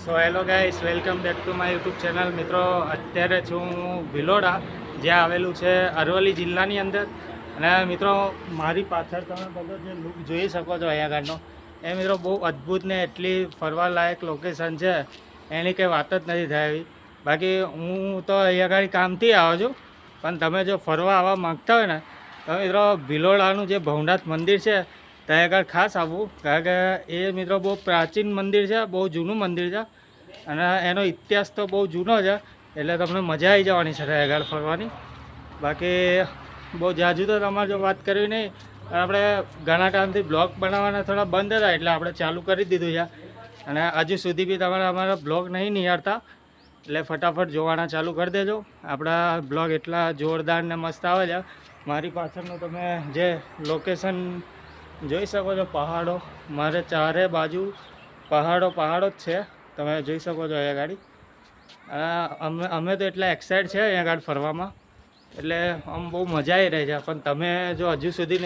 So hello guys, welcome back to my YouTube channel. મિત્રો, અત્યારે છું હું ભિલોડા, જ્યાં આવેલું છે અરવલ્લી જિલ્લાની અંદર. અને મિત્રો, મારી પાછળ તમે બધો જે લુક જોઈ શકો છો અહીંયા આગળનો, એ મિત્રો બહુ અદ્ભુત ને એટલી ફરવાલાયક લોકેશન છે, એની કંઈ વાત જ નથી થાય. બાકી હું તો અહીંયા આગળ કામથી આવ્યો છું, પણ તમે જો ફરવા આવવા માગતા હોય ને તો મિત્રો ભિલોડાનું જે ભવનાથ મંદિર છે ત્યાં આગળ ખાસ આવવું, કારણ કે એ મિત્રો બહુ પ્રાચીન મંદિર છે, બહુ જૂનું મંદિર છે અને એનો ઇતિહાસ તો બહુ જૂનો છે, એટલે તમને મજા આવી જવાની છે ત્યાં આગળ ફરવાની. બાકી બહુ જાજુ તો તમારે જો વાત કરવી નહીં, આપણે ઘણા ટાઈમથી બ્લોગ બનાવવાના થોડા બંધ હતા, એટલે આપણે ચાલુ કરી દીધું છે. અને હજુ સુધી બી તમારે અમારા બ્લોગ નહીં નિહાળતા, એટલે ફટાફટ જોવાના ચાલુ કરી દેજો. આપણા બ્લોગ એટલા જોરદાર ને મસ્ત આવે છે. મારી પાછળનું તમે જે લોકેશન જોઈ શકો છો, પહાડો, મારે ચારે બાજુ પહાડો જ છે, તમે જોઈ શકો છો અહીંયા ગાડી. અમે તો એટલા એક્સાઇટ છે અહીંયા આગળ ફરવામાં, એટલે આમ બહુ મજા આવી રહી છે. પણ તમે જો હજુ સુધી નહીં